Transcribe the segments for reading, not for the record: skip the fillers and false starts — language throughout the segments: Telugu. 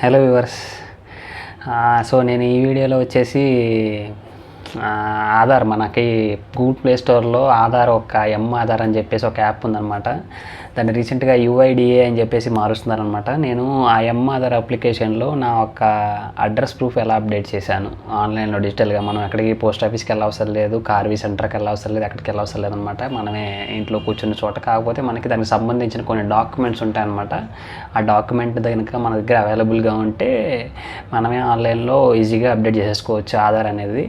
Hello viewers. సో నేను ఈ వీడియోలో వచ్చేసి ఆధార్ మనకి గూగుల్ ప్లే స్టోర్లో ఆధార్ ఆధార్ అని చెప్పేసి ఒక యాప్ ఉందన్నమాట. దాన్ని రీసెంట్గా యూఐడిఏ అని చెప్పేసి మారుస్తున్నారనమాట. నేను ఆ ఆధార్ అప్లికేషన్లో నా ఒక అడ్రస్ ప్రూఫ్ ఎలా అప్డేట్ చేశాను ఆన్లైన్లో డిజిటల్గా. మనం ఎక్కడికి పోస్ట్ ఆఫీస్కి వెళ్ళవసరం లేదు, కార్వీ సెంటర్కి వెళ్ళవసరం లేదు, ఎక్కడికి వెళ్ళవసరం లేదనమాట. మనమే ఇంట్లో కూర్చున్న చోట. కాకపోతే మనకి దానికి సంబంధించిన కొన్ని డాక్యుమెంట్స్ ఉంటాయన్నమాట. ఆ డాక్యుమెంట్ కనుక మన దగ్గర అవైలబుల్గా ఉంటే మనమే ఆన్లైన్లో ఈజీగా అప్డేట్ చేసేసుకోవచ్చు ఆధార్ అనేది.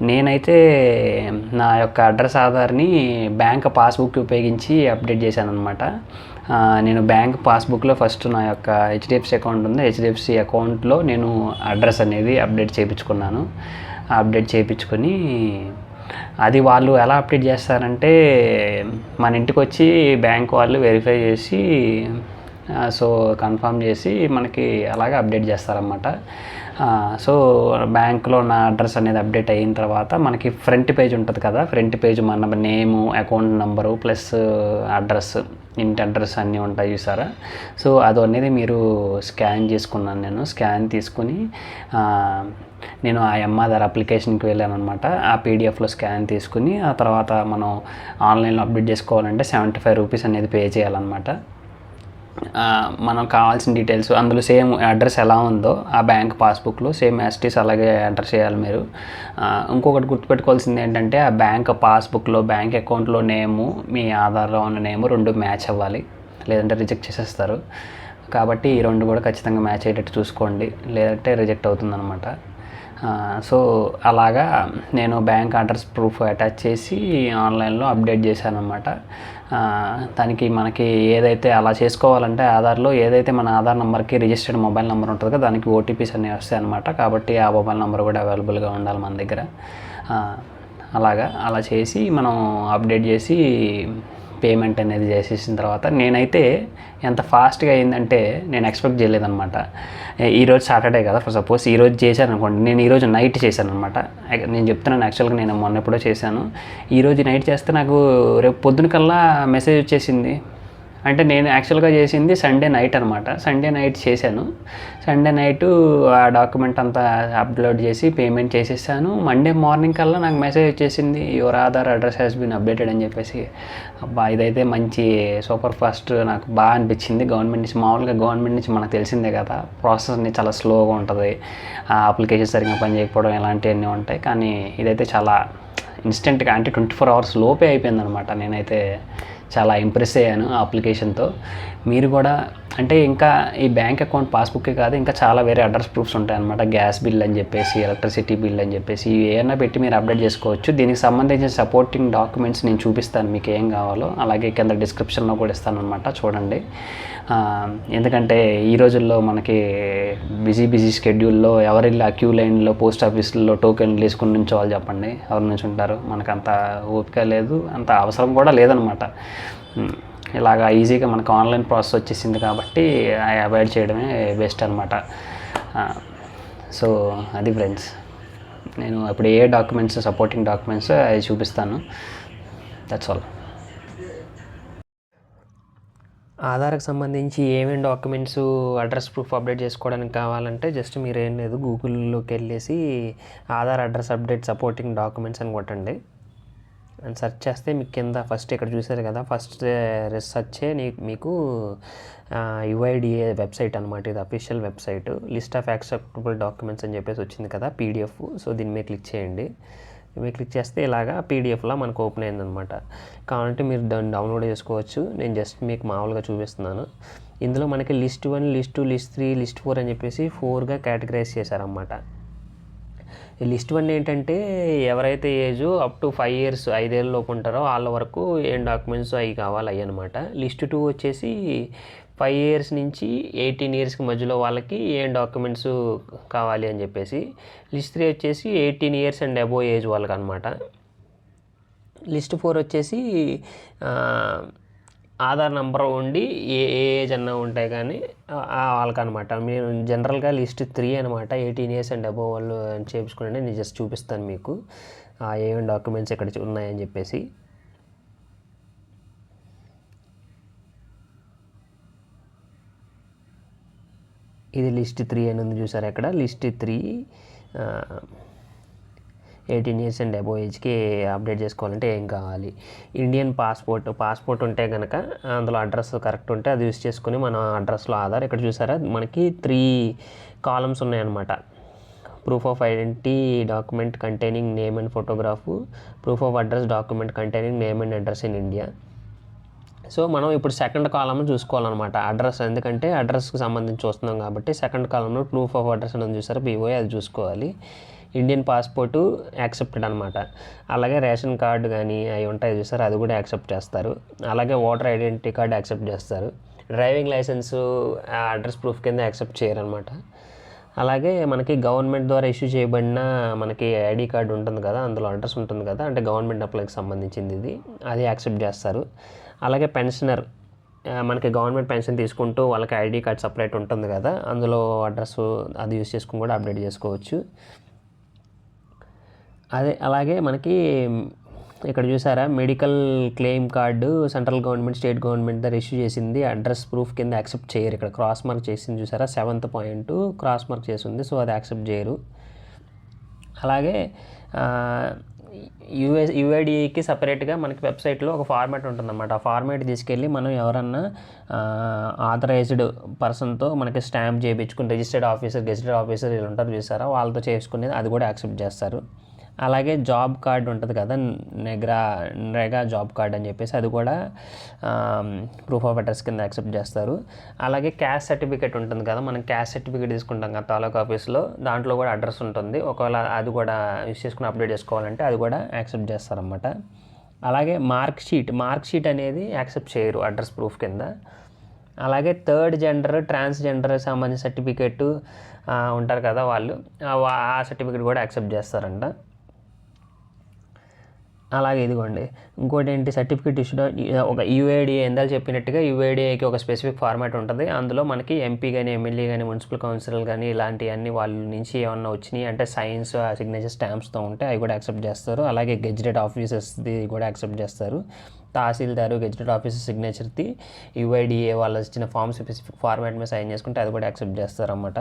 నేనైతే నా యొక్క అడ్రస్ ఆధార్ని బ్యాంక్ పాస్బుక్ ఉపయోగించి అప్డేట్ చేశాను అనమాట. నేను బ్యాంక్ పాస్బుక్లో ఫస్ట్ నా యొక్క హెచ్డిఎఫ్సి అకౌంట్ ఉంది. హెచ్డిఎఫ్సి అకౌంట్లో నేను అడ్రస్ అనేది అప్డేట్ చేయించుకున్నాను. అప్డేట్ చేయించుకొని అది వాళ్ళు ఎలా అప్డేట్ చేస్తారంటే మన ఇంటికి వచ్చి బ్యాంక్ వాళ్ళు వెరిఫై చేసి సో కన్ఫర్మ్ చేసి మనకి అలాగే అప్డేట్ చేస్తారన్నమాట. సో బ్యాంకులో నా అడ్రస్ అనేది అప్డేట్ అయిన తర్వాత మనకి ఫ్రంట్ పేజ్ ఉంటుంది కదా, ఫ్రంట్ పేజ్ మన నేము, అకౌంట్ నెంబరు ప్లస్ అడ్రస్, ఇంటి అడ్రస్ అన్నీ ఉంటాయి చూసారా. సో అది అనేది మీరు స్కాన్ చేసుకున్నాను. నేను స్కాన్ తీసుకుని నేను ఆ ఆధార్ అప్లికేషన్కి వెళ్ళాను అనమాట. ఆ పీడిఎఫ్లో స్కాన్ తీసుకుని ఆ తర్వాత మనం ఆన్లైన్లో అప్డేట్ చేసుకోవాలంటే 75 రూపీస్ అనేది పే చేయాలన్నమాట. మనం కావాల్సిన డీటెయిల్స్ అందులో సేమ్ అడ్రస్ ఎలా ఉందో ఆ బ్యాంక్ పాస్బుక్లో సేమ్ యాస్టీస్ అలాగే ఎంటర్ చేయాలి మీరు. ఇంకొకటి గుర్తుపెట్టుకోవాల్సింది ఏంటంటే ఆ బ్యాంక్ పాస్బుక్లో బ్యాంక్ అకౌంట్లో నేము, మీ ఆధార్లో ఉన్న నేము 2 మ్యాచ్ అవ్వాలి, లేదంటే రిజెక్ట్ చేసేస్తారు. కాబట్టి ఈ 2 కూడా ఖచ్చితంగా మ్యాచ్ అయ్యేటట్టు చూసుకోండి, లేదంటే రిజెక్ట్ అవుతుందన్నమాట. సో అలాగా నేను బ్యాంక్ అడ్రస్ ప్రూఫ్ అటాచ్ చేసి ఆన్లైన్లో అప్డేట్ చేశాను అన్నమాట. దానికి మనకి ఏదైతే అలా చేసుకోవాలంటే ఆధార్లో ఏదైతే మన ఆధార్ నెంబర్కి రిజిస్టర్డ్ మొబైల్ నెంబర్ ఉంటుంది కదా, దానికి ఓటీపీస్ అనేవి వస్తాయి అన్నమాట. కాబట్టి ఆ మొబైల్ నెంబర్ కూడా అవైలబుల్గా ఉండాలి మన దగ్గర. అలా చేసి మనం అప్డేట్ చేసి పేమెంట్ అనేది చేసేసిన తర్వాత నేనైతే ఎంత ఫాస్ట్గా అయిందంటే నేను ఎక్స్పెక్ట్ చేయలేదన్నమాట. ఈరోజు సాటర్డే కదా, ఫర్ సపోజ్ ఈరోజు చేశాను అనుకోండి, నేను ఈరోజు నైట్ చేశాను అనమాట. నేను చెప్తున్నాను, యాక్చువల్గా నేను మొన్న ఎప్పుడో చేశాను. ఈరోజు నైట్ చేస్తే నాకు రేపు పొద్దున కల్లా మెసేజ్ వచ్చేసింది. అంటే నేను యాక్చువల్గా చేసింది సండే నైట్ అనమాట. సండే నైట్ చేశాను. సండే నైట్ ఆ డాక్యుమెంట్ అంతా అప్లోడ్ చేసి పేమెంట్ చేసేసాను. మండే మార్నింగ్ కల్లా నాకు మెసేజ్ వచ్చేసింది, your Aadhaar address has been updated అని చెప్పేసి. అబ్బా, ఇదైతే మంచి సూపర్ ఫాస్ట్ నాకు బాగా అనిపించింది. మామూలుగా గవర్నమెంట్ నుంచి మనకు తెలిసిందే కదా, ప్రాసెస్ని చాలా స్లోగా ఉంటుంది, అప్లికేషన్ సరిగ్గా పనిచేయకపోవడం ఇలాంటివన్నీ ఉంటాయి. కానీ ఇదైతే చాలా ఇన్స్టెంట్గా, అంటే 24 అవర్స్ లోపే అయిపోయిందనమాట. నేనైతే చాలా ఇంప్రెస్ అయ్యాను ఆ అప్లికేషన్తో. మీరు కూడా అంటే ఇంకా ఈ బ్యాంక్ అకౌంట్ పాస్బుక్కే కాదు, ఇంకా చాలా వేరే అడ్రస్ ప్రూఫ్స్ ఉంటాయన్నమాట. గ్యాస్ బిల్ అని చెప్పేసి, ఎలక్ట్రిసిటీ బిల్ అని చెప్పేసి ఏమైనా పెట్టి మీరు అప్డేట్ చేసుకోవచ్చు. దీనికి సంబంధించిన సపోర్టింగ్ డాక్యుమెంట్స్ నేను చూపిస్తాను మీకు ఏం కావాలో, అలాగే కింద డిస్క్రిప్షన్లో కూడా ఇస్తాను అనమాట, చూడండి. ఎందుకంటే ఈ రోజుల్లో మనకి బిజీ షెడ్యూల్లో ఎవరిల్లు ఆ క్యూ లైన్లో పోస్ట్ ఆఫీసుల్లో టోకెన్లు తీసుకుని నుంచోవాలి చెప్పండి, ఎవరు నుంచి ఉంటారు? మనకు అంత ఓపిక లేదు, అంత అవసరం కూడా లేదనమాట. ఇలాగా ఈజీగా మనకు ఆన్లైన్ ప్రాసెస్ వచ్చేసింది కాబట్టి అవాయిడ్ చేయడమే బెస్ట్ అనమాట. సో అది ఫ్రెండ్స్, నేను ఇప్పుడు ఏ డాక్యుమెంట్స్, సపోర్టింగ్ డాక్యుమెంట్స్ అవి చూపిస్తాను. That's all. ఆధార్కి సంబంధించి ఏమేమి డాక్యుమెంట్స్ అడ్రస్ ప్రూఫ్ అప్డేట్ చేసుకోవడానికి కావాలంటే జస్ట్ మీరు ఏం లేదు, గూగుల్లోకి వెళ్ళేసి Aadhaar address update supporting documents అని కొట్టండి. అండ్ సెర్చ్ చేస్తే మీకు కింద ఫస్ట్ ఇక్కడ చూసారు కదా, ఫస్ట్ సెర్చే మీకు యుఐడిఏ వెబ్సైట్ అనమాట. ఇది official website. List of acceptable documents అని చెప్పేసి వచ్చింది కదా, పీడిఎఫ్. సో దీని మీద క్లిక్ చేయండి. మీరు క్లిక్ చేస్తే ఇలాగా పీడిఎఫ్లా మనకు ఓపెన్ అయిందనమాట. కావాలంటే మీరు దాన్ని డౌన్లోడ్ చేసుకోవచ్చు. నేను జస్ట్ మీకు మామూలుగా చూపిస్తున్నాను. ఇందులో మనకి లిస్ట్ 1, లిస్ట్ 2, లిస్ట్ 3, లిస్ట్ 4 అని చెప్పేసి 4గా కేటగరైజ్ చేశారన్నమాట. ఈ లిస్ట్ 1 ఏంటంటే ఎవరైతే ఏజ్ అప్ టు 5 years 5 ఏళ్ళ లోపు ఉంటారో వాళ్ళ వరకు ఏం డాక్యుమెంట్స్ అవి కావాలి అవి అనమాట. లిస్ట్ 2 వచ్చేసి 5 years నుంచి 18 yearsకి మధ్యలో వాళ్ళకి ఏం డాక్యుమెంట్స్ కావాలి అని చెప్పేసి. లిస్ట్ 3 వచ్చేసి 18 years అండ్ అబోవ్ ఏజ్ వాళ్ళకి అనమాట. లిస్ట్ 4 వచ్చేసి ఆధార్ నెంబర్ ఉండి ఏ ఏజ్ అన్నా ఉంటాయి కానీ వాళ్ళకనమాట. నేను జనరల్గా లిస్ట్ 3 అనమాట, 18 years అండ్ అబోవ్ వాళ్ళు చేయించుకుని నేను జస్ట్ చూపిస్తాను మీకు ఏమేమి డాక్యుమెంట్స్ ఇక్కడ ఉన్నాయని చెప్పేసి. ఇది లిస్ట్ 3 అని ఉంది చూసారు ఇక్కడ. లిస్ట్ 3 18 ఇయర్స్ అండ్ అబోవ్ ఏజ్కి అప్డేట్ చేసుకోవాలంటే ఏం కావాలి? ఇండియన్ పాస్పోర్ట్ ఉంటే కనుక అందులో అడ్రస్ కరెక్ట్ ఉంటే అది యూస్ చేసుకుని మన అడ్రస్లో ఆధార్. ఇక్కడ చూసారా మనకి 3 కాలమ్స్ ఉన్నాయన్నమాట. Proof of identity document containing name and photograph, proof of address document containing name and address in India. So మనం ఇప్పుడు సెకండ్ కాలమ్ చూసుకోవాలన్నమాట అడ్రస్, ఎందుకంటే అడ్రస్కి సంబంధించి చూస్తున్నాం కాబట్టి సెకండ్ కాలంలో ప్రూఫ్ ఆఫ్ అడ్రస్ అని చూసారా పిఓఏ, అది చూసుకోవాలి. ఇండియన్ పాస్పోర్టు యాక్సెప్టెడ్ అనమాట. అలాగే రేషన్ కార్డు కానీ అవి ఉంటాయి చూసారు, అది కూడా యాక్సెప్ట్ చేస్తారు. అలాగే ఓటర్ ఐడెంటిటీ కార్డు యాక్సెప్ట్ చేస్తారు. డ్రైవింగ్ లైసెన్సు అడ్రస్ ప్రూఫ్ కింద యాక్సెప్ట్ చేయరనమాట. అలాగే మనకి గవర్నమెంట్ ద్వారా ఇష్యూ చేయబడిన మనకి ఐడి కార్డు ఉంటుంది కదా, అందులో అడ్రస్ ఉంటుంది కదా, అంటే గవర్నమెంట్ అప్లైకి సంబంధించింది ఇది, అది యాక్సెప్ట్ చేస్తారు. అలాగే పెన్షనర్, మనకి గవర్నమెంట్ పెన్షన్ తీసుకుంటూ వాళ్ళకి ఐడి కార్డ్ సపరేట్ ఉంటుంది కదా, అందులో అడ్రస్ అది యూస్ చేసుకుని కూడా అప్డేట్ చేసుకోవచ్చు. అలాగే మనకి ఇక్కడ చూసారా medical claim card central government state government దగ్గర ఇష్యూ చేసింది, అడ్రస్ ప్రూఫ్ కింద యాక్సెప్ట్ చేయరు. ఇక్కడ క్రాస్ మార్క్ చేసింది చూసారా, 7th పాయింట్ క్రాస్ మార్క్ చేసింది, సో అది యాక్సెప్ట్ చేయరు. అలాగే యూఐడిఏకి సపరేట్గా మనకి వెబ్సైట్లో ఒక ఫార్మాట్ ఉంటుందన్నమాట. ఆ ఫార్మాట్ తీసుకెళ్ళి మనం ఎవరన్నా ఆథరైజ్డ్ పర్సన్తో మనకి స్టాంప్ చేయించుకుని రిజిస్టర్డ్ ఆఫీసర్ గెజిటెడ్ ఆఫీసర్ వీళ్ళు ఉంటారు చూసారా, వాళ్ళతో చేసుకునేది అది కూడా యాక్సెప్ట్ చేస్తారు. అలాగే జాబ్ కార్డ్ ఉంటుంది కదా, నరేగా జాబ్ కార్డ్ అని చెప్పేసి, అది కూడా ప్రూఫ్ ఆఫ్ అడ్రస్ కింద యాక్సెప్ట్ చేస్తారు. అలాగే క్యాస్ట్ సర్టిఫికేట్ ఉంటుంది కదా, మనం క్యాస్ట్ సర్టిఫికేట్ తీసుకుంటాం కదా తాలూకా ఆఫీస్లో, దాంట్లో కూడా అడ్రస్ ఉంటుంది. ఒకవేళ అది కూడా యూస్ చేసుకుని అప్డేట్ చేసుకోవాలంటే అది కూడా యాక్సెప్ట్ చేస్తారన్నమాట. అలాగే మార్క్ షీట్ అనేది యాక్సెప్ట్ చేయరు అడ్రస్ ప్రూఫ్ కింద. అలాగే థర్డ్ జెండర్ ట్రాన్స్జెండర్ సంబంధించిన సర్టిఫికేట్ ఉంటారు కదా వాళ్ళు, ఆ సర్టిఫికేట్ కూడా యాక్సెప్ట్ చేస్తారంట. అలాగే ఇదిగోండి ఇంకోటి ఏంటి, సర్టిఫికేట్ ఇష్యూడ్ ఒక యూఐడిఏ ఎందాలు చెప్పినట్టుగా యూఐడిఏకి ఒక స్పెసిఫిక్ ఫార్మాట్ ఉంటుంది. అందులో మనకి ఎంపీ కానీ ఎమ్మెల్యే కానీ మున్సిపల్ కౌన్సిల్ కానీ ఇలాంటివన్నీ వాళ్ళ నుంచి ఏమన్నా వచ్చినాయి అంటే సైన్స్ సిగ్నేచర్ స్టాంప్స్తో ఉంటే అవి కూడా యాక్సెప్ట్ చేస్తారు. అలాగే గెజిటెడ్ ఆఫీసర్స్ది కూడా యాక్సెప్ట్ చేస్తారు. తహసీల్దారు గెజిటెడ్ ఆఫీసర్ సిగ్నేచర్ది యూఐడిఏ వాళ్ళు ఇచ్చిన ఫామ్ స్పెసిఫిక్ ఫార్మాట్ మీద సైన్ చేసుకుంటే అది కూడా యాక్సెప్ట్ చేస్తారన్నమాట.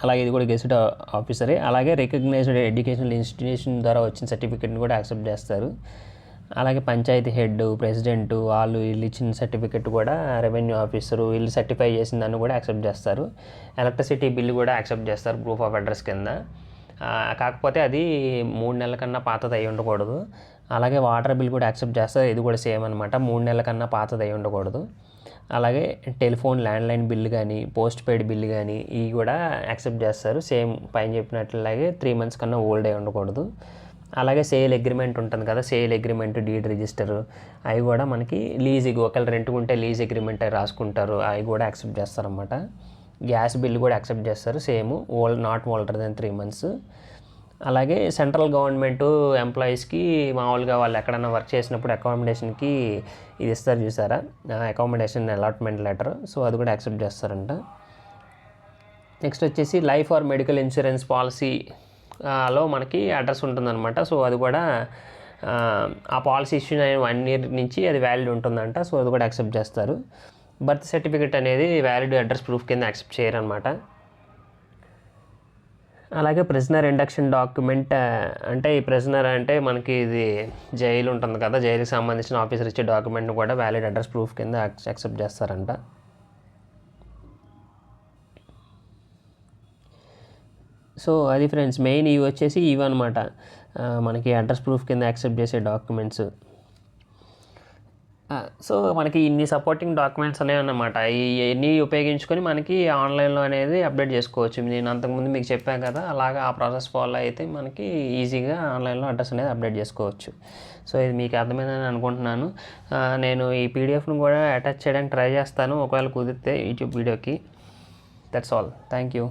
అలాగే ఇది కూడా గెజిటెడ్ ఆఫీసరే. అలాగే రికగ్నైజ్డ్ ఎడ్యుకేషనల్ ఇన్స్టిట్యూషన్ ద్వారా వచ్చిన సర్టిఫికేట్ని కూడా యాక్సెప్ట్ చేస్తారు. అలాగే పంచాయతీ హెడ్ ప్రెసిడెంట్ వీళ్ళు ఇచ్చిన సర్టిఫికేట్ కూడా రెవెన్యూ ఆఫీసరు వీళ్ళు సర్టిఫై చేసిన దాన్ని కూడా యాక్సెప్ట్ చేస్తారు. ఎలక్ట్రిసిటీ బిల్లు కూడా యాక్సెప్ట్ చేస్తారు ప్రూఫ్ ఆఫ్ అడ్రస్ కింద. కాకపోతే అది 3 నెలల కన్నా పాతది అయి ఉండకూడదు. అలాగే వాటర్ బిల్ కూడా యాక్సెప్ట్ చేస్తారు, ఇది కూడా సేమ్ అనమాట, 3 నెలల కన్నా పాతది అయి ఉండకూడదు. అలాగే టెలిఫోన్ ల్యాండ్లైన్ బిల్లు కానీ పోస్ట్ పెయిడ్ బిల్లు కానీ ఇవి కూడా యాక్సెప్ట్ చేస్తారు, సేమ్ పైన చెప్పినట్లాగే 3 months కన్నా ఓల్డ్ అయి ఉండకూడదు. అలాగే సేల్ అగ్రిమెంట్ ఉంటుంది కదా, సేల్ అగ్రిమెంట్ డీడ్ రిజిస్టర్ అవి కూడా మనకి లీజుకి ఒకవేళ రెంట్ ఉంటే లీజ్ అగ్రిమెంట్ అవి రాసుకుంటారు, అవి కూడా యాక్సెప్ట్ చేస్తారన్నమాట. గ్యాస్ బిల్లు కూడా యాక్సెప్ట్ చేస్తారు, same not older than 3 months. అలాగే సెంట్రల్ గవర్నమెంట్ ఎంప్లాయీస్కి మామూలుగా వాళ్ళు ఎక్కడైనా వర్క్ చేసినప్పుడు అకామిడేషన్కి ఇది ఇస్తారు చూసారా, అకామిడేషన్ అలాట్మెంట్ లెటర్, సో అది కూడా యాక్సెప్ట్ చేస్తారంట. నెక్స్ట్ వచ్చేసి లైఫ్ ఆర్ మెడికల్ ఇన్సూరెన్స్ పాలసీలో మనకి అడ్రస్ ఉంటుందన్నమాట. సో అది కూడా ఆ పాలసీ ఇష్యూ 1 year నుంచి అది వ్యాలిడ్ ఉంటుందంట, సో అది కూడా యాక్సెప్ట్ చేస్తారు. బర్త్ సర్టిఫికేట్ అనేది వ్యాలిడ్ అడ్రస్ ప్రూఫ్ కింద యాక్సెప్ట్ చేయరనమాట. అలాగే ప్రిజనర్ ఇండక్షన్ డాక్యుమెంట్ అంటే ఈ ప్రిజనర్ అంటే మనకి ఇది జైలు ఉంటుంది కదా, జైలుకి సంబంధించిన ఆఫీసర్ ఇచ్చే డాక్యుమెంట్ని కూడా వ్యాలిడ్ అడ్రస్ ప్రూఫ్ కింద యాక్సెప్ట్ చేస్తారంట. సో అది ఫ్రెండ్స్ మెయిన్ ఇవి వచ్చేసి ఇవన్నమాట మనకి అడ్రస్ ప్రూఫ్ కింద యాక్సెప్ట్ చేసే డాక్యుమెంట్స్. సో మనకి ఇన్ని సపోర్టింగ్ డాక్యుమెంట్స్ అనేవి అన్నమాట, ఇవన్నీ ఉపయోగించుకొని మనకి ఆన్లైన్లో అనేది అప్డేట్ చేసుకోవచ్చు. నేను అంతకుముందు మీకు చెప్పాను కదా, అలాగా ఆ ప్రాసెస్ ఫాలో అయితే మనకి ఈజీగా ఆన్లైన్లో అడ్రస్ అనేది అప్డేట్ చేసుకోవచ్చు. సో ఇది మీకు అర్థమైందని అనుకుంటున్నాను. నేను ఈ పీడిఎఫ్ను కూడా అటాచ్ చేయడానికి ట్రై చేస్తాను ఒకవేళ కుదిరితే యూట్యూబ్ వీడియోకి. That's all, thank you.